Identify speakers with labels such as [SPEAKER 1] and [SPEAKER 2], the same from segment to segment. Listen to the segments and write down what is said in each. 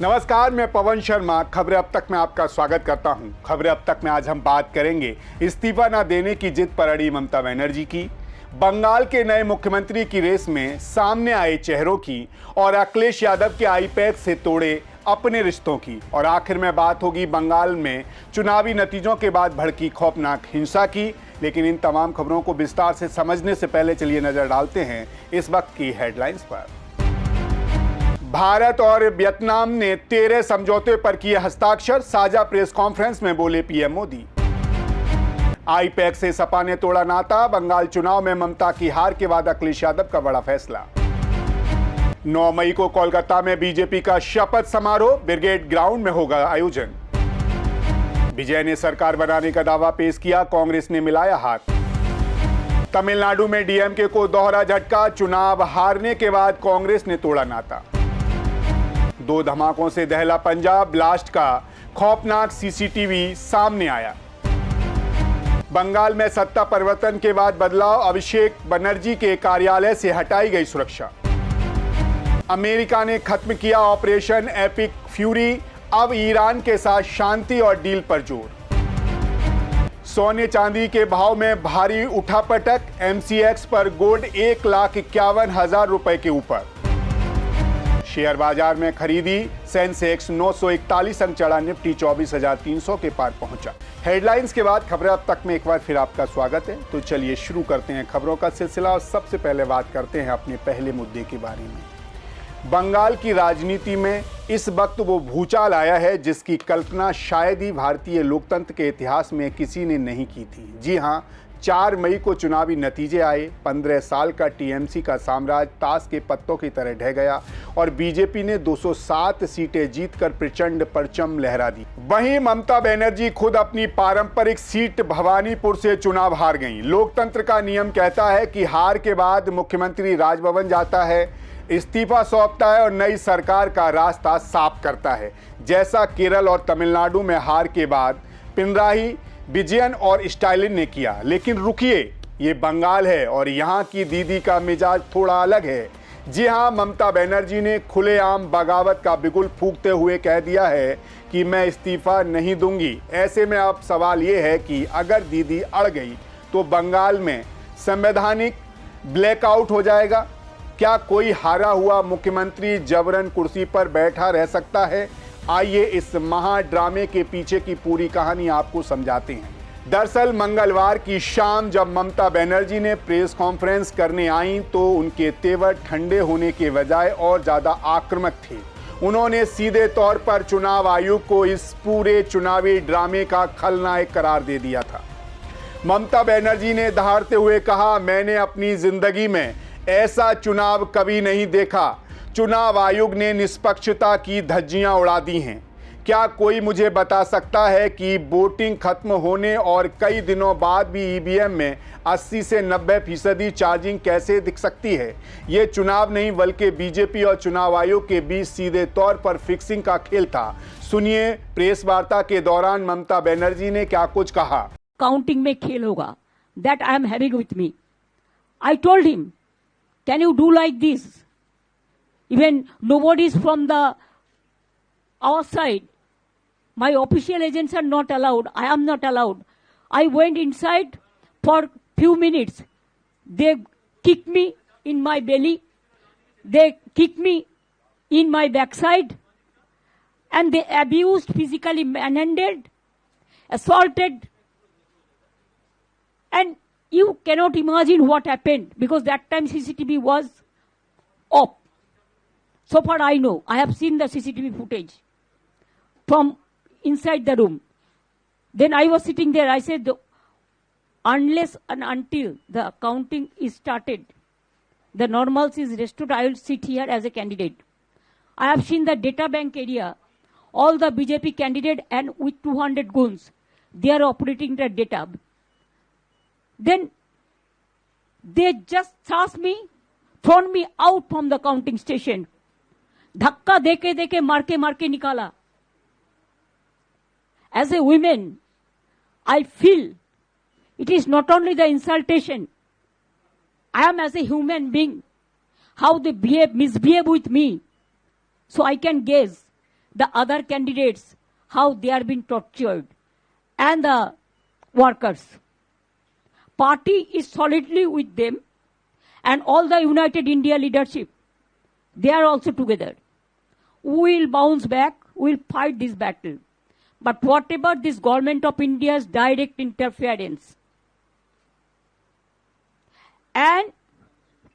[SPEAKER 1] नमस्कार, मैं पवन शर्मा। खबरें अब तक में आपका स्वागत करता हूं। खबरें अब तक में आज हम बात करेंगे इस्तीफा न देने की जिद पर अड़ी ममता बनर्जी की, बंगाल के नए मुख्यमंत्री की रेस में सामने आए चेहरों की, और अखिलेश यादव के आईपैक से तोड़े अपने रिश्तों की, और आखिर में बात होगी बंगाल में चुनावी नतीजों के बाद भड़की खौफनाक हिंसा की। लेकिन इन तमाम खबरों को विस्तार से समझने से पहले चलिए नजर डालते हैं इस वक्त की हेडलाइंस पर। भारत और वियतनाम ने 13 समझौते पर किए हस्ताक्षर, साझा प्रेस कॉन्फ्रेंस में बोले पीएम मोदी। आईपैक से सपा ने तोड़ा नाता, बंगाल चुनाव में ममता की हार के बाद अखिलेश यादव का बड़ा फैसला। 9 मई को कोलकाता में बीजेपी का शपथ समारोह, ब्रिगेड ग्राउंड में होगा आयोजन। विजय ने सरकार बनाने का दावा पेश किया, कांग्रेस ने मिलाया हाथ। तमिलनाडु में डीएमके को दोहरा झटका, चुनाव हारने के बाद कांग्रेस ने तोड़ा नाता। 2 धमाकों से दहला पंजाब, ब्लास्ट का खौफनाक सीसीटीवी सामने आया। बंगाल में सत्ता परिवर्तन के बाद बदलाव, अभिषेक बनर्जी के कार्यालय से हटाई गई सुरक्षा। अमेरिका ने खत्म किया ऑपरेशन एपिक फ्यूरी, अब ईरान के साथ शांति और डील पर जोर। सोने चांदी के भाव में भारी उठापटक, एमसीएक्स पर गोल्ड 1,51,000 रुपए के ऊपर। शेयर बाजार में खरीदी, सेंसेक्स 941 अंक चढ़ा, निफ्टी 24,300 के पार पहुंचा। हेडलाइंस के बाद खबरें अब तक में एक बार फिर आपका स्वागत है। तो चलिए शुरू करते हैं खबरों का सिलसिला, और सबसे पहले बात करते हैं अपने पहले मुद्दे के बारे में। बंगाल की राजनीति में इस वक्त वो भूचाल आया है जिसकी कल्पना शायद ही भारतीय लोकतंत्र के इतिहास में किसी ने नहीं की थी। जी हां, 4 मई को चुनावी नतीजे आए। 15 साल का टीएमसी का साम्राज्य ताश के पत्तों की तरह ढह गया और बीजेपी ने 207 सीटें जीतकर प्रचंड परचम लहरा दी। वहीं ममता बनर्जी खुद अपनी पारंपरिक सीट भवानीपुर से चुनाव हार गईं। लोकतंत्र का नियम कहता है कि हार के बाद मुख्यमंत्री राजभवन जाता है, इस्तीफा सौंपता है और नई सरकार का रास्ता साफ करता है, जैसा केरल और तमिलनाडु में हार के बाद पिनराई विजयन और स्टालिन ने किया। लेकिन रुकिए, ये बंगाल है और यहाँ की दीदी का मिजाज थोड़ा अलग है। जी हाँ, ममता बनर्जी ने खुलेआम बगावत का बिगुल फूंकते हुए कह दिया है कि मैं इस्तीफा नहीं दूंगी। ऐसे में अब सवाल ये है कि अगर दीदी अड़ गई तो बंगाल में संवैधानिक ब्लैकआउट हो जाएगा। क्या कोई हारा हुआ मुख्यमंत्री जबरन कुर्सी पर बैठा रह सकता है? आइए इस महाड्रामे के पीछे की पूरी कहानी आपको समझाते हैं। दरअसल मंगलवार की शाम जब ममता बनर्जी ने प्रेस कॉन्फ्रेंस करने आई तो उनके तेवर ठंडे होने के बजाय और ज्यादा आक्रामक थे। उन्होंने सीधे तौर पर चुनाव आयोग को इस पूरे चुनावी ड्रामे का खलनायक करार दे दिया था। ममता बनर्जी ने दहाड़ते हुए कहा, मैंने अपनी जिंदगी में ऐसा चुनाव कभी नहीं देखा। चुनाव आयोग ने निष्पक्षता की धज्जियां उड़ा दी हैं। क्या कोई मुझे बता सकता है कि वोटिंग खत्म होने और कई दिनों बाद भी ईवीएम में 80 से 90% चार्जिंग कैसे दिख सकती है? ये चुनाव नहीं बल्कि बीजेपी और चुनाव आयोग के बीच सीधे तौर पर फिक्सिंग का खेल था। सुनिए प्रेस वार्ता के दौरान ममता बनर्जी ने क्या कुछ कहा।
[SPEAKER 2] काउंटिंग में खेल होगा, that I am having with me. I told him, can you do like this? Even nobody is from our side. My official agents are not allowed. I am not allowed. I went inside for few minutes. They kicked me in my belly. They kicked me in my backside. And they abused, physically manhandled, assaulted. And you cannot imagine what happened because that time CCTV was off. So far I know. I have seen the CCTV footage from inside the room. Then I was sitting there. I said, unless and until the counting is started, the normalcy is restored, I will sit here as a candidate. I have seen the data bank area. All the BJP candidate and with 200 goons, they are operating the data. Then they just thrust me, thrown me out from the counting station. धक्का देके देके मार के निकाला. As a woman, I feel it is not only the insultation. I am as a human being, how they misbehave with me. So I can guess the other candidates, how they are being tortured, and the workers. Party is solidly with them, and all the United India leadership, they are also together. We will bounce back, we will fight this battle. But whatever this government of India's direct interference and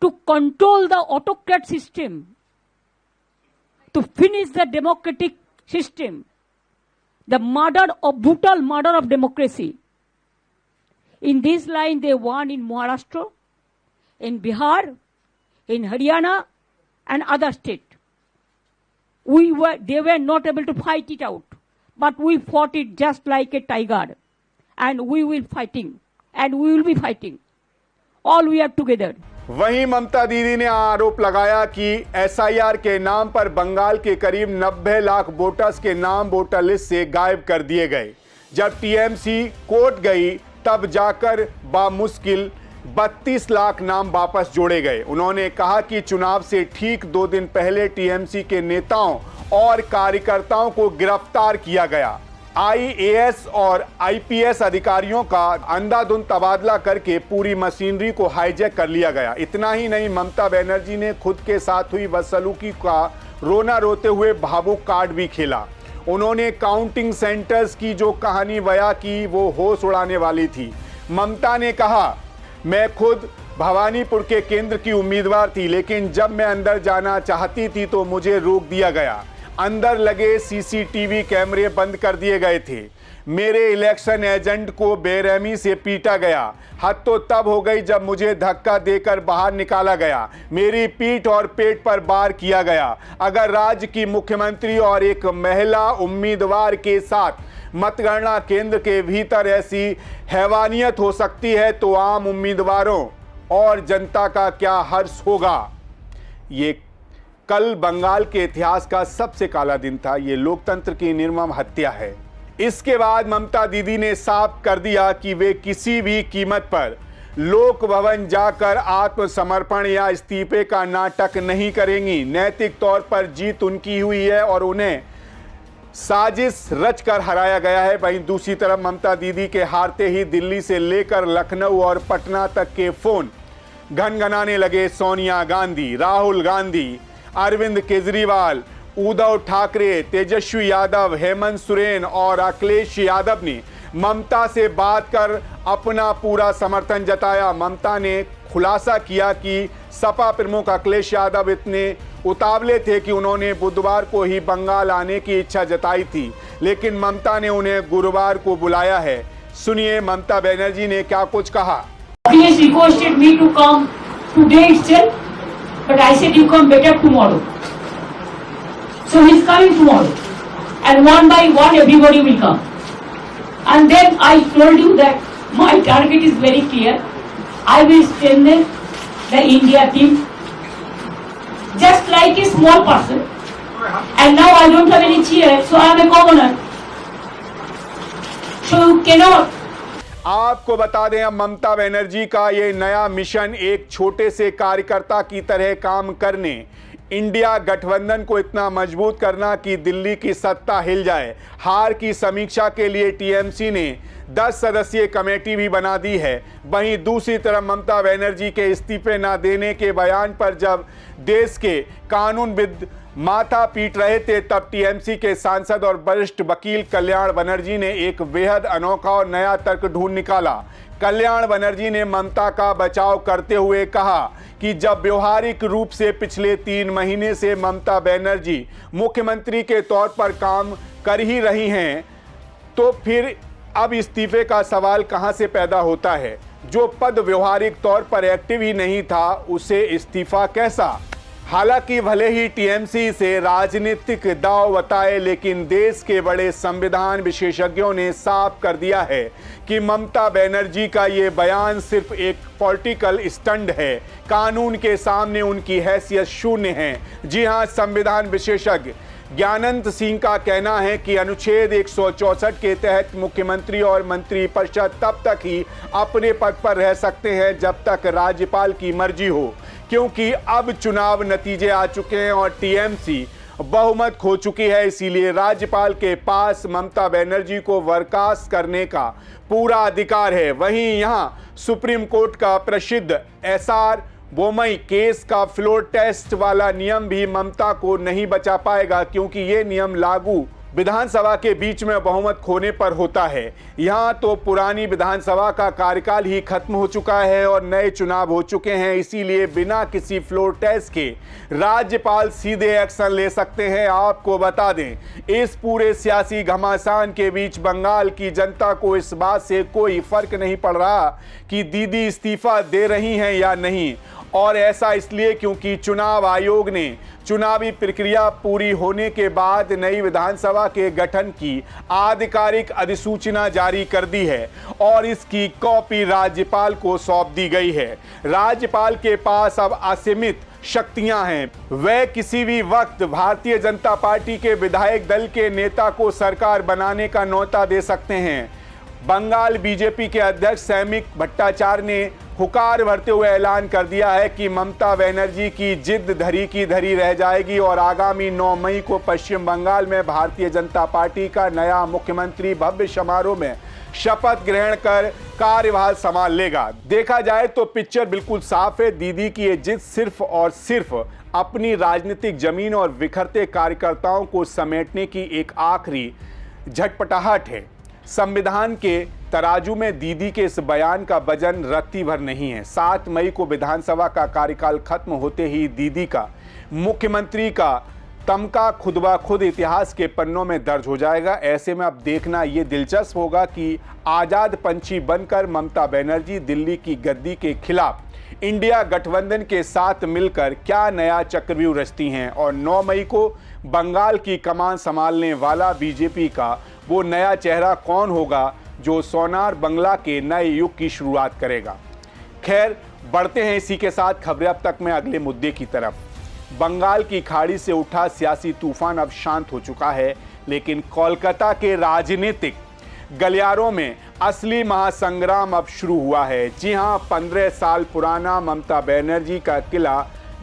[SPEAKER 2] to control the autocrat system, to finish the democratic system, the brutal murder of democracy. In this line, they won in Maharashtra, in Bihar, in Haryana, and other states. They were not able to fight it out, but we fought it just like a tiger, and we will be fighting. All we are together.
[SPEAKER 1] वहीं ममता दीदी ने आरोप लगाया कि SIR के नाम पर बंगाल के करीब 90 लाख वोटर्स के नाम वोटर लिस्ट से गायब कर दिए गए। जब टीएमसी कोर्ट गई तब जाकर बामुश्किल 32 लाख नाम वापस जोड़े गए। उन्होंने कहा कि चुनाव से ठीक 2 दिन पहले टीएमसी के नेताओं और कार्यकर्ताओं को गिरफ्तार किया गया। आईएएस और आईपीएस अधिकारियों का अंधाधुंध तबादला करके पूरी मशीनरी को हाईजैक कर लिया गया। इतना ही नहीं, ममता बनर्जी ने खुद के साथ हुई बदसलूकी का रोना रोते हुए भावुक कार्ड भी खेला। उन्होंने काउंटिंग सेंटर्स की जो कहानी बयां की वो होश उड़ाने वाली थी। ममता ने कहा, मैं खुद भवानीपुर के केंद्र की उम्मीदवार थी, लेकिन जब मैं अंदर जाना चाहती थी तो मुझे रोक दिया गया। अंदर लगे सीसीटीवी कैमरे बंद कर दिए गए थे। मेरे इलेक्शन एजेंट को बेरहमी से पीटा गया। हद तो तब हो गई जब मुझे धक्का देकर बाहर निकाला गया। मेरी पीठ और पेट पर वार किया गया। अगर राज्य की मुख्यमंत्री और एक महिला उम्मीदवार के साथ मतगणना केंद्र के भीतर ऐसी हैवानियत हो सकती है तो आम उम्मीदवारों और जनता का क्या हर्ष होगा। ये कल बंगाल के इतिहास का सबसे काला दिन था। ये लोकतंत्र की निर्मम हत्या है। इसके बाद ममता दीदी ने साफ कर दिया कि वे किसी भी कीमत पर लोक भवन जाकर आत्मसमर्पण या इस्तीफे का नाटक नहीं करेंगी। नैतिक तौर पर जीत उनकी हुई है और उन्हें साजिश रचकर हराया गया है। वहीं दूसरी तरफ ममता दीदी के हारते ही दिल्ली से लेकर लखनऊ और पटना तक के फोन घनघनाने लगे। सोनिया गांधी, राहुल गांधी, अरविंद केजरीवाल, उद्धव ठाकरे, तेजस्वी यादव, हेमंत सोरेन और अखिलेश यादव ने ममता से बात कर अपना पूरा समर्थन जताया। ममता ने खुलासा किया कि सपा प्रमुख अखिलेश यादव इतने उतावले थे कि उन्होंने बुधवार को ही बंगाल आने की इच्छा जताई थी, लेकिन ममता ने उन्हें गुरुवार को बुलाया है। सुनिए ममता बनर्जी ने क्या कुछ कहा।
[SPEAKER 2] Please requested me to come today itself, but I said you come better tomorrow. So he's coming tomorrow, and one by one everybody will come. And then I told you that my target is very clear. I will strengthen the India team just like a small person. And now I don't have any chair, so I am a commoner. So you cannot.
[SPEAKER 1] आपको बता दें, अब ममता बनर्जी का ये नया mission एक छोटे से कार्यकर्ता की तरह काम करने, इंडिया गठबंधन को इतना मजबूत करना कि दिल्ली की सत्ता हिल जाए। हार की समीक्षा के लिए टीएमसी ने 10 सदस्यीय कमेटी भी बना दी है। वहीं दूसरी तरफ ममता बनर्जी के इस्तीफे न देने के बयान पर जब देश के कानूनविद माथा पीट रहे थे, तब टीएमसी के सांसद और वरिष्ठ वकील कल्याण बनर्जी ने एक बेहद अनोखा और नया तर्क ढूंढ निकाला। कल्याण बनर्जी ने ममता का बचाव करते हुए कहा कि जब व्यवहारिक रूप से पिछले 3 महीने से ममता बनर्जी मुख्यमंत्री के तौर पर काम कर ही रही हैं, तो फिर अब इस्तीफे का सवाल कहां से पैदा होता है। जो पद व्यवहारिक तौर पर एक्टिव ही नहीं था, उसे इस्तीफा कैसा। हालांकि भले ही टीएमसी से राजनीतिक दांव बताए, लेकिन देश के बड़े संविधान विशेषज्ञों ने साफ कर दिया है कि ममता बनर्जी का ये बयान सिर्फ एक पॉलिटिकल स्टंट है। कानून के सामने उनकी हैसियत शून्य है। जी हां, संविधान विशेषज्ञ ज्ञानंत सिंह का कहना है कि अनुच्छेद 164 के तहत मुख्यमंत्री और मंत्रिपरिषद तब तक ही अपने पद पर रह सकते हैं जब तक राज्यपाल की मर्जी हो, क्योंकि अब चुनाव नतीजे आ चुके हैं और टीएमसी बहुमत खो चुकी है, इसीलिए राज्यपाल के पास ममता बनर्जी को बर्खास्त करने का पूरा अधिकार है। वहीं यहां सुप्रीम कोर्ट का प्रसिद्ध एसआर बोमई केस का फ्लोर टेस्ट वाला नियम भी ममता को नहीं बचा पाएगा, क्योंकि यह नियम लागू विधानसभा के बीच में बहुमत खोने पर होता है। यहां तो पुरानी विधानसभा का कार्यकाल ही खत्म हो चुका है और नए चुनाव हो चुके हैं, इसीलिए बिना किसी फ्लोर टेस्ट के राज्यपाल सीधे एक्शन ले सकते हैं। आपको बता दें, इस पूरे सियासी घमासान के बीच बंगाल की जनता को इस बात से कोई फर्क नहीं पड़ रहा कि दीदी इस्तीफा दे रही हैं या नहीं, और ऐसा इसलिए क्योंकि चुनाव आयोग ने चुनावी प्रक्रिया पूरी होने के बाद नई विधानसभा के गठन की आधिकारिक अधिसूचना जारी कर दी है और इसकी कॉपी राज्यपाल को सौंप दी गई है। राज्यपाल के पास अब असीमित शक्तियां हैं, वह किसी भी वक्त भारतीय जनता पार्टी के विधायक दल के नेता को सरकार बनाने का न्योता दे सकते हैं। बंगाल बीजेपी के अध्यक्ष सैमिक भट्टाचार्य ने हुकार भरते हुए ऐलान कर दिया है कि ममता बनर्जी की जिद धरी की धरी रह जाएगी और आगामी 9 मई को पश्चिम बंगाल में भारतीय जनता पार्टी का नया मुख्यमंत्री भव्य समारोह में शपथ ग्रहण कर कार्यभार संभाल लेगा। देखा जाए तो पिक्चर बिल्कुल साफ है। दीदी की ये जिद सिर्फ और सिर्फ अपनी राजनीतिक जमीन और बिखरते कार्यकर्ताओं को समेटने की एक आखिरी झटपटाहट है। संविधान के तराजू में दीदी के इस बयान का वजन रत्ती भर नहीं है। 7 मई को विधानसभा का कार्यकाल खत्म होते ही दीदी का मुख्यमंत्री का तमका खुद ब खुद इतिहास के पन्नों में दर्ज हो जाएगा। ऐसे में अब देखना ये दिलचस्प होगा कि आजाद पंछी बनकर ममता बनर्जी दिल्ली की गद्दी के खिलाफ इंडिया गठबंधन के साथ मिलकर क्या नया चक्रव्यूह रचती हैं और 9 मई को बंगाल की कमान संभालने वाला बीजेपी का वो नया चेहरा कौन होगा जो सोनार बंगला के नए युग की शुरुआत करेगा। खैर, बढ़ते हैं इसी के साथ खबरें अब तक में अगले मुद्दे की तरफ। बंगाल की खाड़ी से उठा सियासी तूफान अब शांत हो चुका है, लेकिन कोलकाता के राजनीतिक गलियारों में असली महासंग्राम अब शुरू हुआ है। जी हां, 15 साल पुराना ममता बनर्जी का किला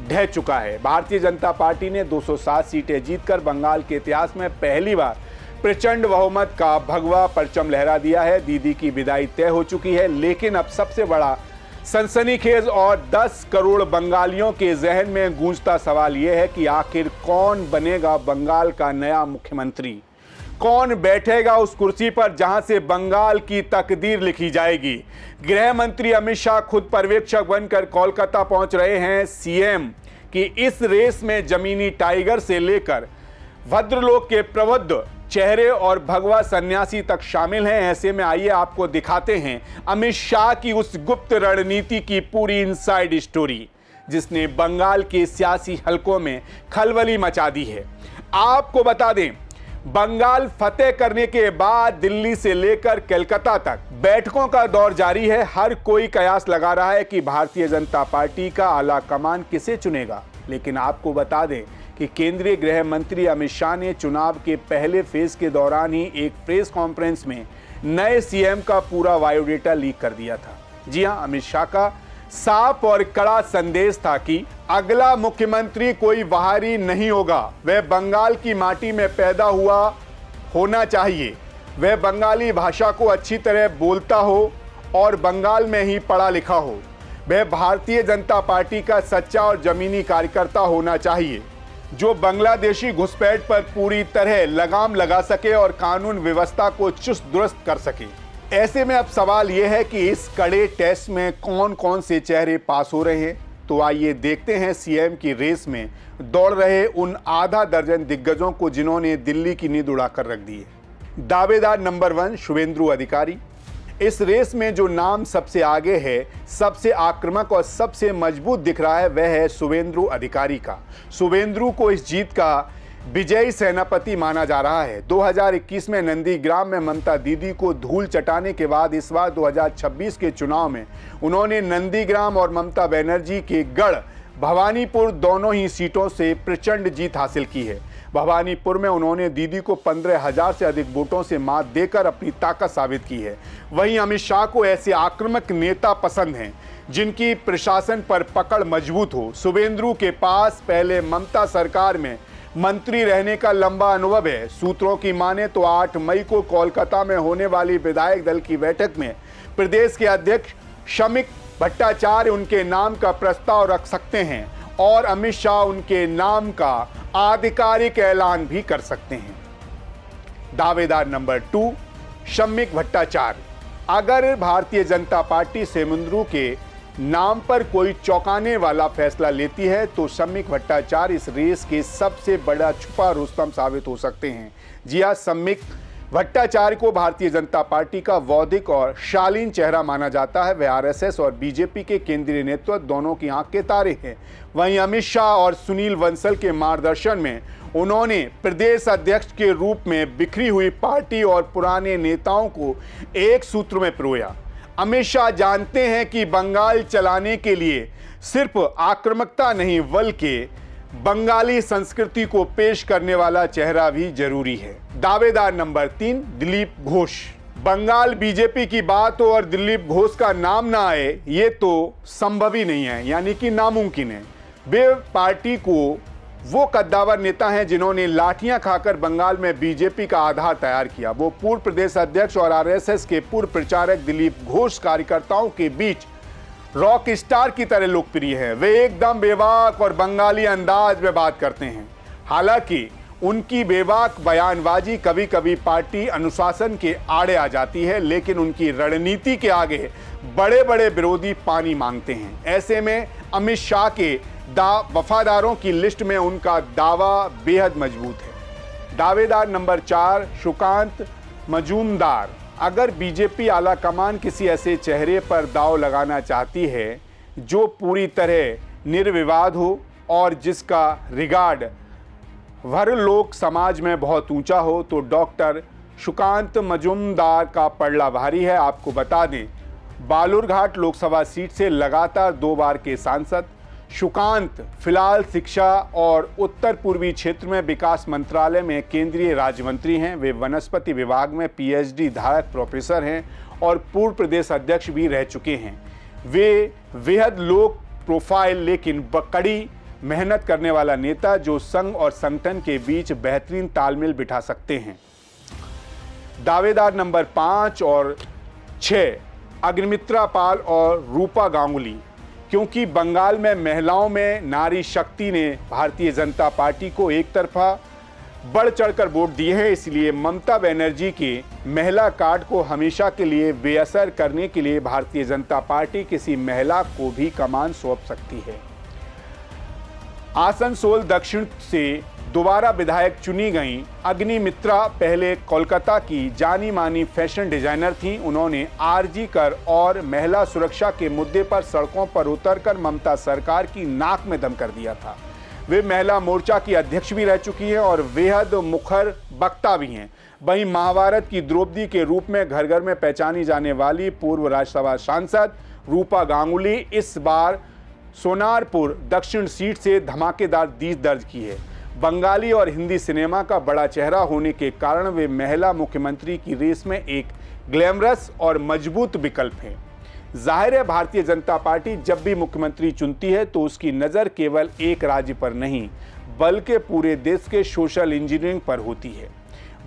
[SPEAKER 1] ढह चुका है। भारतीय जनता पार्टी ने 207 सीटें जीतकर बंगाल के इतिहास में पहली बार प्रचंड बहुमत का भगवा परचम लहरा दिया है। दीदी की विदाई तय हो चुकी है, लेकिन अब सबसे बड़ा सनसनीखेज और 10 करोड़ बंगालियों के जहन में गूंजता सवाल यह है कि आखिर कौन बनेगा बंगाल का नया मुख्यमंत्री, कौन बैठेगा उस कुर्सी पर जहां से बंगाल की तकदीर लिखी जाएगी। गृह मंत्री अमित शाह खुद पर्यवेक्षक बनकर कोलकाता पहुंच रहे हैं। सीएम की इस रेस में जमीनी टाइगर से लेकर भद्रलोक के प्रबुद्ध चेहरे और भगवा सन्यासी तक शामिल हैं। ऐसे में आइए आपको दिखाते हैं अमित शाह की उस गुप्त रणनीति की पूरी इनसाइड स्टोरी, जिसने बंगाल के सियासी हलकों में खलबली मचा दी है। आपको बता दें, बंगाल फतेह करने के बाद दिल्ली से लेकर कलकत्ता तक बैठकों का दौर जारी है। हर कोई कयास लगा रहा है कि भारतीय जनता पार्टी का आला कमान किसे चुनेगा। लेकिन आपको बता दें कि केंद्रीय गृह मंत्री अमित शाह ने चुनाव के पहले फेज के दौरान ही एक प्रेस कॉन्फ्रेंस में नए सीएम का पूरा बायोडेटा लीक कर दिया था। जी हां, अमित शाह का साफ और कड़ा संदेश था कि अगला मुख्यमंत्री कोई बाहरी नहीं होगा, वह बंगाल की माटी में पैदा हुआ होना चाहिए, वह बंगाली भाषा को अच्छी तरह बोलता हो और बंगाल में ही पढ़ा लिखा हो, वह भारतीय जनता पार्टी का सच्चा और जमीनी कार्यकर्ता होना चाहिए, जो बांग्लादेशी घुसपैठ पर पूरी तरह लगाम लगा सके और कानून व्यवस्था को चुस्त दुरुस्त कर सके। ऐसे में अब सवाल यह है कि इस कड़े टेस्ट में कौन कौन से चेहरे पास हो रहे हैं। तो आइए देखते हैं सीएम की रेस में दौड़ रहे उन आधा दर्जन दिग्गजों को जिन्होंने दिल्ली की नींद उड़ाकर रख दी है। दावेदार नंबर 1 शुभेंदु अधिकारी। इस रेस में जो नाम सबसे आगे है, सबसे आक्रामक और सबसे मजबूत दिख रहा है, वह है शुभेंदु अधिकारी का। शुभेंदु को इस जीत का विजयी सेनापति माना जा रहा है। 2021 में नंदीग्राम में ममता दीदी को धूल चटाने के बाद इस बार 2026 के चुनाव में उन्होंने नंदीग्राम और ममता बनर्जी के गढ़ भवानीपुर दोनों ही सीटों से प्रचंड जीत हासिल की है। भवानीपुर में उन्होंने दीदी को 15,000 से अधिक वोटों से मात देकर अपनी ताकत साबित की है। वहीं अमित शाह को ऐसे आक्रामक नेता पसंद हैं जिनकी प्रशासन पर पकड़ मजबूत हो। शुभेंदु के पास पहले ममता सरकार में मंत्री रहने का लंबा अनुभव है। सूत्रों की माने तो 8 मई को कोलकाता में होने वाली विधायक दल की बैठक में प्रदेश के अध्यक्ष शमीक भट्टाचार्य उनके नाम का प्रस्ताव रख सकते हैं और अमित शाह उनके नाम का आधिकारिक ऐलान भी कर सकते हैं। दावेदार नंबर 2, शमीक भट्टाचार्य। अगर भारतीय जनता पार्टी सेमुंद्रू के नाम पर कोई चौंकाने वाला फैसला लेती है तो शमीक भट्टाचार्य इस रेस के सबसे बड़ा छुपा रुस्तम साबित हो सकते हैं। जी हां, शमीक भट्टाचार्य को भारतीय जनता पार्टी का बौद्धिक और शालीन चेहरा माना जाता है। वे आरएसएस और बीजेपी के केंद्रीय नेतृत्व दोनों की आंख के तारे हैं। वहीं अमित शाह और सुनील बंसल के मार्गदर्शन में उन्होंने प्रदेश अध्यक्ष के रूप में बिखरी हुई पार्टी और पुराने नेताओं को एक सूत्र में पिरोया। अमित शाह जानते हैं कि बंगाल चलाने के लिए सिर्फ आक्रामकता नहीं बल्कि बंगाली संस्कृति को पेश करने वाला चेहरा भी जरूरी है। दावेदार नंबर 3, दिलीप घोष। बंगाल बीजेपी की बात हो और दिलीप घोष का नाम ना आए ये तो संभव ही नहीं है, यानी कि नामुमकिन है। वे पार्टी को वो कद्दावर नेता हैं जिन्होंने लाठियां खाकर बंगाल में बीजेपी का आधार तैयार किया। वो पूर्व प्रदेश अध्यक्ष और आरएसएस के पूर्व प्रचारक दिलीप घोष कार्यकर्ताओं के बीच रॉक स्टार की तरह लोकप्रिय है। वे एकदम बेबाक और बंगाली अंदाज में बात करते हैं। हालांकि उनकी बेबाक बयानबाजी कभी कभी पार्टी अनुशासन के आड़े आ जाती है, लेकिन उनकी रणनीति के आगे बड़े बड़े विरोधी पानी मांगते हैं। ऐसे में अमित शाह के वफादारों की लिस्ट में उनका दावा बेहद मजबूत है। दावेदार नंबर 4, सुकांत मजूमदार। अगर बीजेपी आला कमान किसी ऐसे चेहरे पर दाव लगाना चाहती है जो पूरी तरह निर्विवाद हो और जिसका रिगार्ड भर लोक समाज में बहुत ऊंचा हो तो डॉक्टर सुकांत मजूमदार का पलड़ा भारी है। आपको बता दें, बालूरघाट लोकसभा सीट से लगातार 2 बार के सांसद सुकांत फिलहाल शिक्षा और उत्तर पूर्वी क्षेत्र में विकास मंत्रालय में केंद्रीय राज्य मंत्री हैं। वे वनस्पति विभाग में पीएचडी धारक प्रोफेसर हैं और पूर्व प्रदेश अध्यक्ष भी रह चुके हैं। वे बेहद लो प्रोफाइल लेकिन कड़ी मेहनत करने वाला नेता जो संघ और संगठन के बीच बेहतरीन तालमेल बिठा सकते हैं। दावेदार नंबर 5 और 6, अग्निमित्रा पाल और रूपा गांगुली। क्योंकि बंगाल में महिलाओं में नारी शक्ति ने भारतीय जनता पार्टी को एक तरफा बढ़ चढ़कर वोट दिए हैं, इसलिए ममता बनर्जी के महिला कार्ड को हमेशा के लिए बेअसर करने के लिए भारतीय जनता पार्टी किसी महिला को भी कमान सौंप सकती है। आसनसोल दक्षिण से दोबारा विधायक चुनी गई अग्निमित्रा पहले कोलकाता की जानी मानी फैशन डिजाइनर थीं। उन्होंने आरजी कर और महिला सुरक्षा के मुद्दे पर सड़कों पर उतरकर ममता सरकार की नाक में दम कर दिया था। वे महिला मोर्चा की अध्यक्ष भी रह चुकी हैं और बेहद मुखर वक्ता भी हैं। वहीं महाभारत की द्रौपदी के रूप में घर घर में पहचानी जाने वाली पूर्व राज्यसभा सांसद रूपा गांगुली इस बार सोनारपुर दक्षिण सीट से धमाकेदार जीत दर्ज की है। बंगाली और हिंदी सिनेमा का बड़ा चेहरा होने के कारण वे महिला मुख्यमंत्री की रेस में एक ग्लैमरस और मजबूत विकल्प हैं। जाहिर है, भारतीय जनता पार्टी जब भी मुख्यमंत्री चुनती है तो उसकी नज़र केवल एक राज्य पर नहीं बल्कि पूरे देश के सोशल इंजीनियरिंग पर होती है।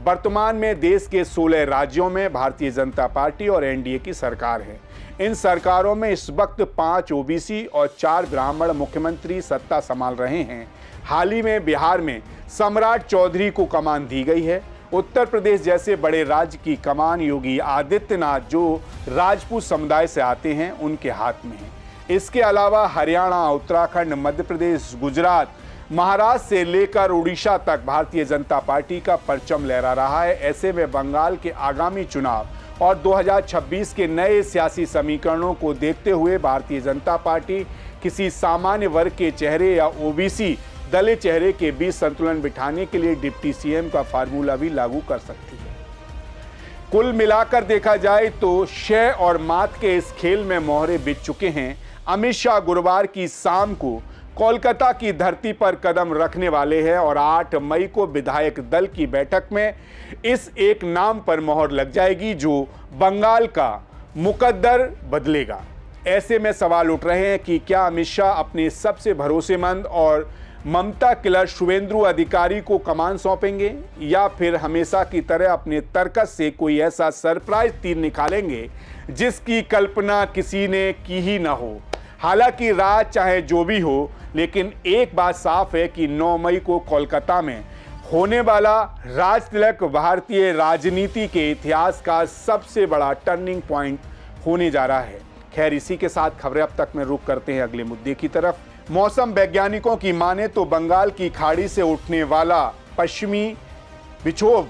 [SPEAKER 1] वर्तमान में देश के 16 राज्यों में भारतीय जनता पार्टी और एनडीए की सरकार है। इन सरकारों में इस वक्त 5 ओबीसी और 4 ब्राह्मण मुख्यमंत्री सत्ता संभाल रहे हैं। हाल ही में बिहार में सम्राट चौधरी को कमान दी गई है। उत्तर प्रदेश जैसे बड़े राज्य की कमान योगी आदित्यनाथ जो राजपूत समुदाय से आते हैं उनके हाथ में है। इसके अलावा हरियाणा, उत्तराखंड, मध्य प्रदेश, गुजरात, महाराष्ट्र से लेकर उड़ीसा तक भारतीय जनता पार्टी का परचम लहरा रहा है। ऐसे में बंगाल के आगामी चुनाव और 2026 के नए सियासी समीकरणों को देखते हुए भारतीय जनता पार्टी किसी सामान्य वर्ग के चेहरे या ओबीसी दलित चेहरे के बीच संतुलन बिठाने के लिए डिप्टी सीएम का फार्मूला भी लागू कर सकती है। कुल मिलाकर देखा जाए तो शय और मात के इस खेल में मोहरे बिछ चुके हैं। अमित शाह गुरुवार की शाम को कोलकाता की धरती पर कदम रखने वाले हैं और 8 मई को विधायक दल की बैठक में इस एक नाम पर मोहर लग जाएगी जो बंगाल का मुकद्दर बदलेगा। ऐसे में सवाल उठ रहे हैं कि क्या अमित शाह अपने सबसे भरोसेमंद और ममता किलर शुवेंदु अधिकारी को कमान सौंपेंगे या फिर हमेशा की तरह अपने तर्कस से कोई ऐसा सरप्राइज तीर निकालेंगे जिसकी कल्पना किसी ने की ही ना हो। हालांकि राज चाहे जो भी हो, लेकिन एक बात साफ है कि 9 मई को कोलकाता में होने वाला राज तिलक भारतीय राजनीति के इतिहास का सबसे बड़ा टर्निंग पॉइंट होने जा रहा है। खैर, इसी के साथ खबरें अब तक में रुख करते हैं अगले मुद्दे की तरफ। मौसम वैज्ञानिकों की माने तो बंगाल की खाड़ी से उठने वाला पश्चिमी विक्षोभ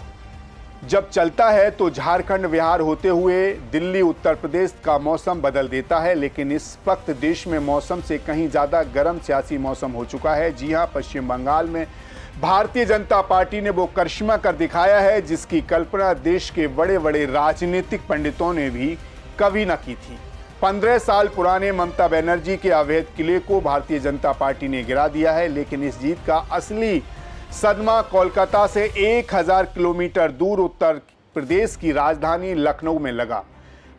[SPEAKER 1] जब चलता है तो झारखंड विहार होते हुए दिल्ली उत्तर प्रदेश का मौसम बदल देता है। लेकिन इस वक्त देश में मौसम से कहीं ज़्यादा गर्म सियासी मौसम हो चुका है। जी हां, पश्चिम बंगाल में भारतीय जनता पार्टी ने वो करिश्मा कर दिखाया है जिसकी कल्पना देश के बड़े बड़े राजनीतिक पंडितों ने भी कभी न की थी। 15 साल पुराने ममता बनर्जी के अवैध किले को भारतीय जनता पार्टी ने गिरा दिया है। लेकिन इस जीत का असली सदमा कोलकाता से 1000 किलोमीटर दूर उत्तर प्रदेश की राजधानी लखनऊ में लगा।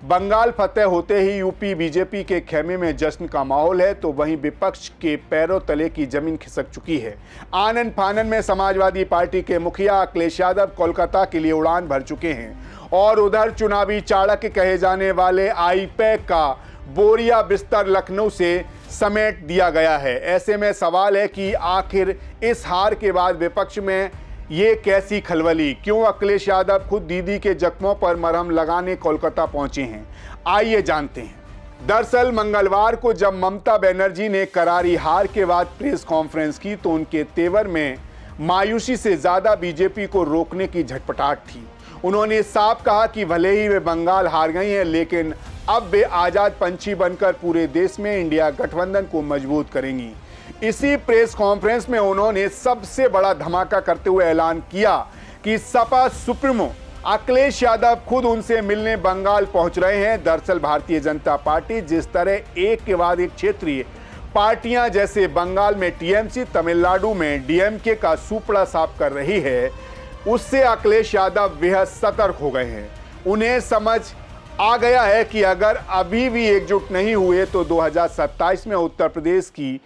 [SPEAKER 1] बंगाल फतेह होते ही यूपी बीजेपी के खेमे में जश्न का माहौल है, तो वहीं विपक्ष के पैरों तले की जमीन खिसक चुकी है। आनन फानन में समाजवादी पार्टी के मुखिया अखिलेश यादव कोलकाता के लिए उड़ान भर चुके हैं और उधर चुनावी चाणक्य कहे जाने वाले आईपैक का बोरिया बिस्तर लखनऊ से समेट दिया गया है। ऐसे में सवाल है कि आखिर इस हार के बाद विपक्ष में ये कैसी खलबली, क्यों अखिलेश यादव खुद दीदी के जख्मों पर मरहम लगाने कोलकाता पहुंचे हैं, आइए जानते हैं। दरअसल मंगलवार को जब ममता बनर्जी ने करारी हार के बाद प्रेस कॉन्फ्रेंस की तो उनके तेवर में मायूसी से ज्यादा बीजेपी को रोकने की झटपटाहट थी। उन्होंने साफ कहा कि भले ही वे बंगाल हार गई हैं, लेकिन अब वे आजाद पंछी बनकर पूरे देश में इंडिया गठबंधन को मजबूत करेंगी। इसी प्रेस कॉन्फ्रेंस में उन्होंने सबसे बड़ा धमाका करते हुए ऐलान किया कि सपा सुप्रीमो अखिलेश यादव खुद उनसे मिलने बंगाल पहुंच रहे हैं। दरअसल भारतीय जनता पार्टी जिस तरह एक के बाद एक क्षेत्रीय पार्टियां जैसे बंगाल में टीएमसी, तमिलनाडु में डीएमके का सुपड़ा साफ कर रही है, उससे अखिलेश यादव बेहद सतर्क हो गए हैं। उन्हें समझ आ गया है कि अगर अभी भी एकजुट नहीं हुए तो 2027 में उत्तर प्रदेश की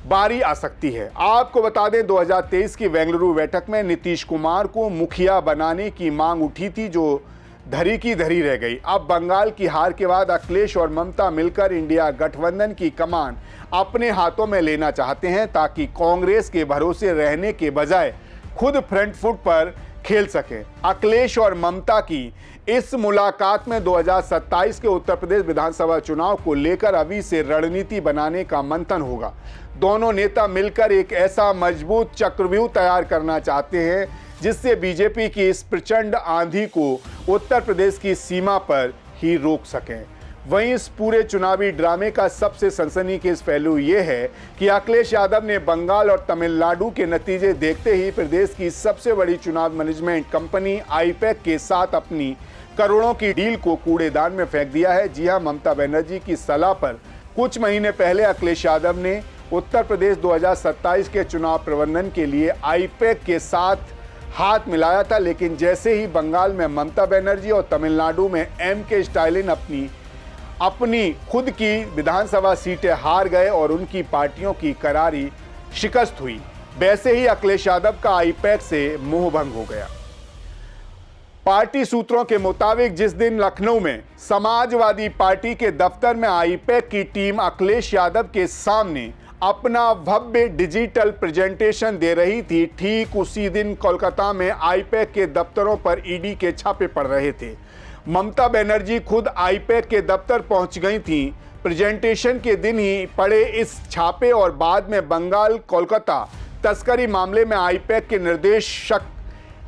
[SPEAKER 1] बारी आ सकती है। आपको बता दें 2023 की बेंगलुरु बैठक में नीतीश कुमार को मुखिया बनाने की मांग उठी थी, जो धरी की धरी रह गई। अब बंगाल की हार के बाद अखिलेश और ममता मिलकर इंडिया गठबंधन की कमान अपने हाथों में लेना चाहते हैं ताकि कांग्रेस के भरोसे रहने के बजाय खुद फ्रंट फुट पर खेल सके। अखिलेश और ममता की इस मुलाकात में 2027 के उत्तर प्रदेश विधानसभा चुनाव को लेकर अभी से रणनीति बनाने का मंथन होगा। दोनों नेता मिलकर एक ऐसा मजबूत चक्रव्यूह तैयार करना चाहते हैं जिससे बीजेपी की इस प्रचंड आंधी को उत्तर प्रदेश की सीमा पर ही रोक सकें। वहीं इस पूरे चुनावी ड्रामे का सबसे सनसनीखेज पहलू ये है कि अखिलेश यादव ने बंगाल और तमिलनाडु के नतीजे देखते ही प्रदेश की सबसे बड़ी चुनाव मैनेजमेंट कंपनी आईपैक के साथ अपनी करोड़ों की डील को कूड़ेदान में फेंक दिया है। जी हां, ममता बनर्जी की सलाह पर कुछ महीने पहले अखिलेश यादव ने उत्तर प्रदेश 2027 के चुनाव प्रबंधन के लिए आईपैक के साथ हाथ मिलाया था, लेकिन जैसे ही बंगाल में ममता बनर्जी और तमिलनाडु में एमके स्टालिन अपनी खुद की विधानसभा सीटें हार गए और उनकी पार्टियों की करारी शिकस्त हुई, वैसे ही अखिलेश यादव का आईपैक से मोहभंग हो गया। पार्टी सूत्रों के मुताबिक जिस दिन लखनऊ में समाजवादी पार्टी के दफ्तर में आईपैक की टीम अखिलेश यादव के सामने अपना भव्य डिजिटल प्रेजेंटेशन दे रही थी, ठीक उसी दिन कोलकाता में आईपैक के दफ्तरों पर ईडी के छापे पड़ रहे थे। ममता बनर्जी खुद आईपैक के दफ्तर पहुंच गई थी। प्रेजेंटेशन के दिन ही पड़े इस छापे और बाद में बंगाल कोलकाता तस्करी मामले में आईपैक के निर्देशक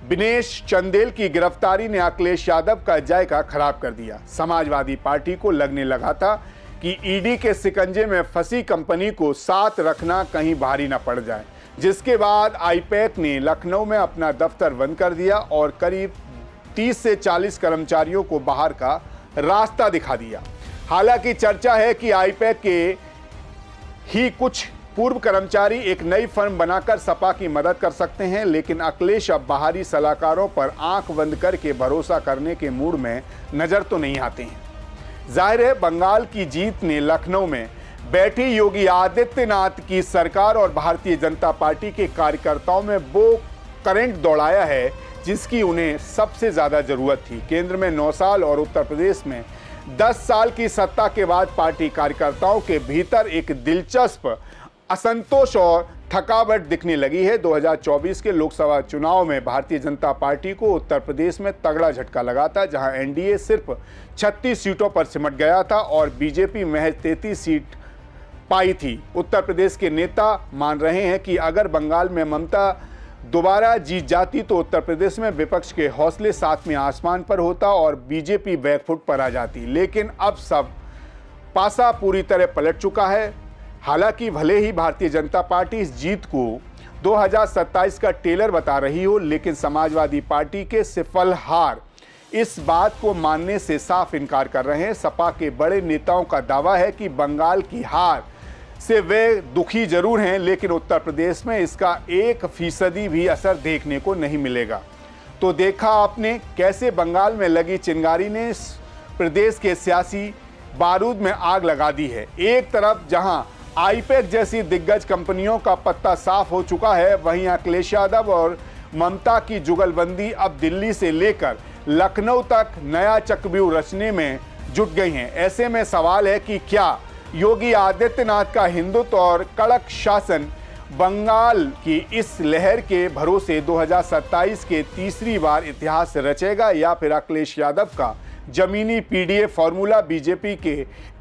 [SPEAKER 1] दिनेश चंदेल की गिरफ्तारी ने अखिलेश यादव का जायका खराब कर दिया। समाजवादी पार्टी को लगने लगा था कि ईडी के शिकंजे में फंसी कंपनी को साथ रखना कहीं भारी ना पड़ जाए, जिसके बाद आईपैक ने लखनऊ में अपना दफ्तर बंद कर दिया और करीब 30 से 40 कर्मचारियों को बाहर का रास्ता दिखा दिया। हालांकि चर्चा है कि आईपैक के ही कुछ पूर्व कर्मचारी एक नई फर्म बनाकर सपा की मदद कर सकते हैं, लेकिन अखिलेश अब बाहरी सलाहकारों पर आंख बंद करके भरोसा करने के मूड में नजर तो नहीं आते हैं। जाहिर है बंगाल की जीत ने लखनऊ में बैठी योगी आदित्यनाथ की सरकार और भारतीय जनता पार्टी के कार्यकर्ताओं में वो करंट दौड़ाया है जिसकी उन्हें सबसे ज्यादा जरूरत थी। केंद्र में 9 साल और उत्तर प्रदेश में 10 साल की सत्ता के बाद पार्टी कार्यकर्ताओं के भीतर एक दिलचस्प असंतोष और थकावट दिखने लगी है। 2024 के लोकसभा चुनाव में भारतीय जनता पार्टी को उत्तर प्रदेश में तगड़ा झटका लगा था, जहां एनडीए सिर्फ 36 सीटों पर सिमट गया था और बीजेपी महज 33 सीट पाई थी। उत्तर प्रदेश के नेता मान रहे हैं कि अगर बंगाल में ममता दोबारा जीत जाती तो उत्तर प्रदेश में विपक्ष के हौसले सातवें आसमान पर होता और बीजेपी बैकफुट पर आ जाती। लेकिन अब सब पासा पूरी तरह पलट चुका है। हालांकि भले ही भारतीय जनता पार्टी इस जीत को 2027 का टेलर बता रही हो, लेकिन समाजवादी पार्टी के सिफल हार इस बात को मानने से साफ इनकार कर रहे हैं। सपा के बड़े नेताओं का दावा है कि बंगाल की हार से वे दुखी जरूर हैं, लेकिन उत्तर प्रदेश में इसका 1% भी असर देखने को नहीं मिलेगा। तो देखा आपने कैसे बंगाल में लगी चिंगारी ने इस प्रदेश के सियासी बारूद में आग लगा दी है। एक तरफ जहां आईपैक जैसी दिग्गज कंपनियों का पत्ता साफ हो चुका है, वहीं अखिलेश यादव और ममता की जुगलबंदी अब दिल्ली से लेकर लखनऊ तक नया चक्रव्यूह रचने में जुट गई हैं। ऐसे में सवाल है कि क्या योगी आदित्यनाथ का हिंदुत्व और कड़क शासन बंगाल की इस लहर के भरोसे 2027 के तीसरी बार इतिहास रचेगा, या फिर अखिलेश यादव का जमीनी पीडीए फॉर्मूला बीजेपी के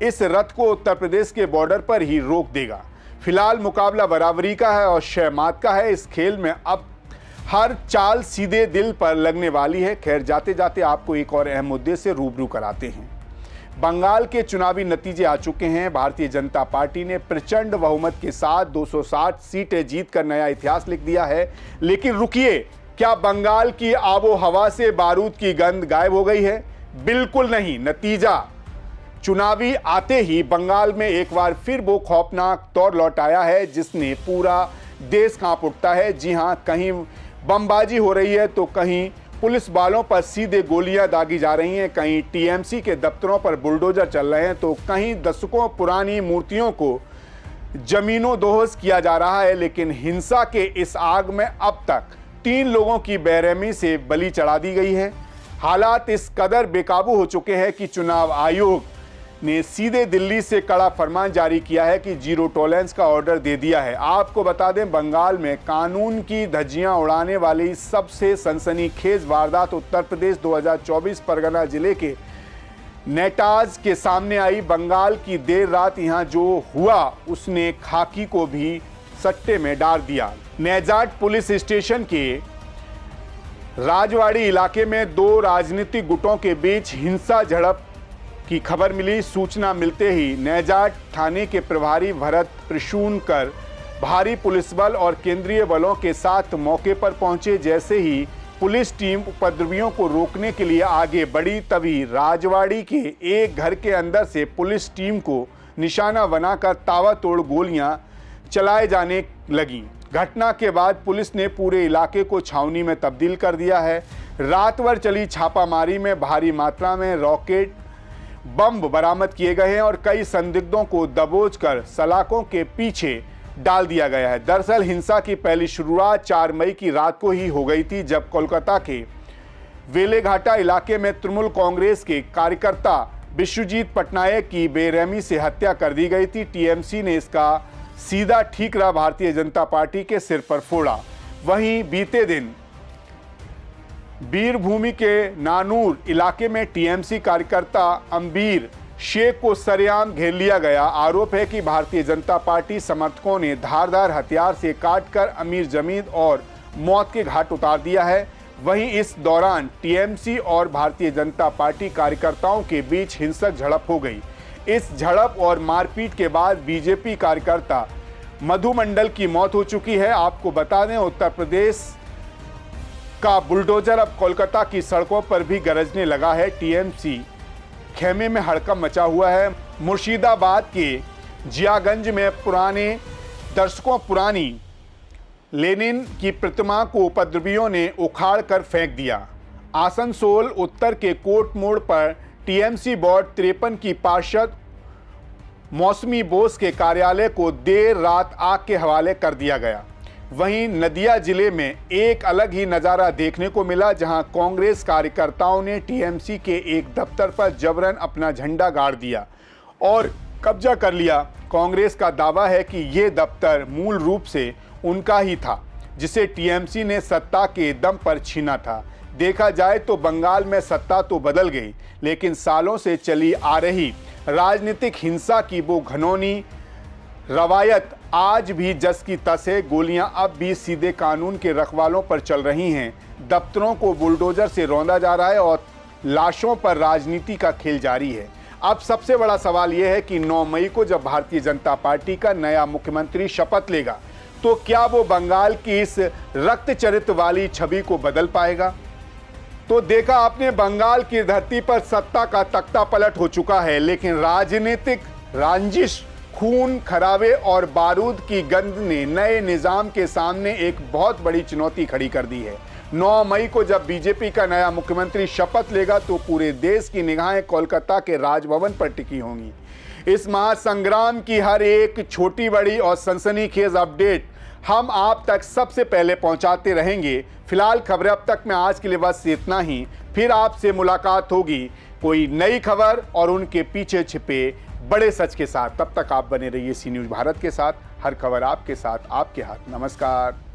[SPEAKER 1] इस रथ को उत्तर प्रदेश के बॉर्डर पर ही रोक देगा। फिलहाल मुकाबला बराबरी का है और शह मात का है। इस खेल में अब हर चाल सीधे दिल पर लगने वाली है। खैर, जाते जाते आपको एक और अहम मुद्दे से रूबरू कराते हैं। बंगाल के चुनावी नतीजे आ चुके हैं। भारतीय जनता पार्टी ने प्रचंड बहुमत के साथ 260 सीटें जीतकर नया इतिहास लिख दिया है। लेकिन रुकिए, क्या बंगाल की आबो हवा से बारूद की गंध गायब हो गई है? बिल्कुल नहीं। नतीजा चुनावी आते ही बंगाल में एक बार फिर वो खौफनाक दौर लौट आया है जिसने पूरा देश कांप उठता है। जी हां, कहीं बमबाजी हो रही है तो कहीं पुलिस वालों पर सीधे गोलियां दागी जा रही हैं, कहीं टीएमसी के दफ्तरों पर बुलडोजर चल रहे हैं, तो कहीं दशकों पुरानी मूर्तियों को जमीनों दोहस किया जा रहा है। लेकिन हिंसा के इस आग में अब तक 3 लोगों की बेरहमी से बलि चढ़ा दी गई है। हालात इस कदर बेकाबू हो चुके हैं कि चुनाव आयोग ने सीधे दिल्ली से कड़ा फरमान जारी किया है कि जीरो टॉलरेंस का ऑर्डर दे दिया है। आपको बता दें, बंगाल में कानून की धज्जियां उड़ाने वाली सबसे सनसनीखेज वारदात उत्तर प्रदेश 2024 परगना जिले के नेटाज के सामने आई। बंगाल की देर रात यहां जो हुआ उसने खाकी को भी सट्टे में डाल दिया। नेजाट पुलिस स्टेशन के राजवाड़ी इलाके में 2 राजनीतिक गुटों के बीच हिंसा झड़प की खबर मिली। सूचना मिलते ही नेजाट थाने के प्रभारी भरत प्रसूनकर भारी पुलिस बल और केंद्रीय बलों के साथ मौके पर पहुंचे। जैसे ही पुलिस टीम उपद्रवियों को रोकने के लिए आगे बढ़ी, तभी राजवाड़ी के एक घर के अंदर से पुलिस टीम को निशाना बनाकर ताबड़तोड़ गोलियां चलाए जाने लगी। घटना के बाद पुलिस ने पूरे इलाके को छावनी में तब्दील कर दिया है। रात भर चली छापामारी में भारी मात्रा में रॉकेट बम बरामद किए गए हैं और कई संदिग्धों को दबोचकर सलाखों के पीछे डाल दिया गया है। दरअसल हिंसा की पहली शुरुआत 4 मई की रात को ही हो गई थी, जब कोलकाता के वेलेघाटा इलाके में तृणमूल कांग्रेस के कार्यकर्ता विश्वजीत पटनायक की बेरहमी से हत्या कर दी गई थी। टीएमसी ने इसका सीधा ठीकरा भारतीय जनता पार्टी के सिर पर फोड़ा। वहीं बीते दिन बीरभूमि के नानूर इलाके में टीएमसी कार्यकर्ता अम्बीर शेख को सरेआम घेर लिया गया। आरोप है कि भारतीय जनता पार्टी समर्थकों ने धारदार हथियार से काटकर अमीर जमीन और मौत के घाट उतार दिया है। वहीं इस दौरान टीएमसी और भारतीय जनता पार्टी कार्यकर्ताओं के बीच हिंसक झड़प हो गई। इस झड़प और मारपीट के बाद बीजेपी कार्यकर्ता मधु मंडल की मौत हो चुकी है। आपको बता दें, उत्तर प्रदेश का बुलडोजर अब कोलकाता की सड़कों पर भी गरजने लगा है। टीएमसी खेमे में हड़कंप मचा हुआ है। मुर्शिदाबाद के जियागंज में दर्शकों पुरानी लेनिन की प्रतिमा को उपद्रवियों ने उखाड़ कर फेंक दिया। आसनसोल उत्तर के कोर्ट मोड़ पर टीएमसी वार्ड 53 की पार्षद मौसमी बोस के कार्यालय को देर रात आग के हवाले कर दिया गया। वहीं नदिया जिले में एक अलग ही नज़ारा देखने को मिला, जहां कांग्रेस कार्यकर्ताओं ने टीएमसी के एक दफ्तर पर जबरन अपना झंडा गाड़ दिया और कब्जा कर लिया। कांग्रेस का दावा है कि ये दफ्तर मूल रूप से उनका ही था, जिसे टीएमसी ने सत्ता के दम पर छीना था। देखा जाए तो बंगाल में सत्ता तो बदल गई, लेकिन सालों से चली आ रही राजनीतिक हिंसा की वो घिनौनी रवायत आज भी जस की तस है। गोलियां अब भी सीधे कानून के रखवालों पर चल रही हैं। दफ्तरों को बुलडोजर से रौंदा जा रहा है और लाशों पर राजनीति का खेल जारी है। अब सबसे बड़ा सवाल यह है कि 9 मई को जब भारतीय जनता पार्टी का नया मुख्यमंत्री शपथ लेगा, तो क्या वो बंगाल की इस रक्तचरित वाली छवि को बदल पाएगा? तो देखा आपने, बंगाल की धरती पर सत्ता का तख्ता पलट हो चुका है, लेकिन राजनीतिक रंजिश, खून खराबे और बारूद की गंध ने नए निजाम के सामने एक बहुत बड़ी चुनौती खड़ी कर दी है। 9 मई को जब बीजेपी का नया मुख्यमंत्री शपथ लेगा, तो पूरे देश की निगाहें कोलकाता के राजभवन पर टिकी होंगी। इस महासंग्राम की हर एक छोटी बड़ी और सनसनीखेज अपडेट हम आप तक सबसे पहले पहुंचाते रहेंगे। फिलहाल खबरें अब तक में आज के लिए बस इतना ही। फिर आपसे मुलाकात होगी कोई नई खबर और उनके पीछे छिपे बड़े सच के साथ। तब तक आप बने रहिए सी न्यूज़ भारत के साथ। हर खबर आपके साथ, आपके हाथ। नमस्कार।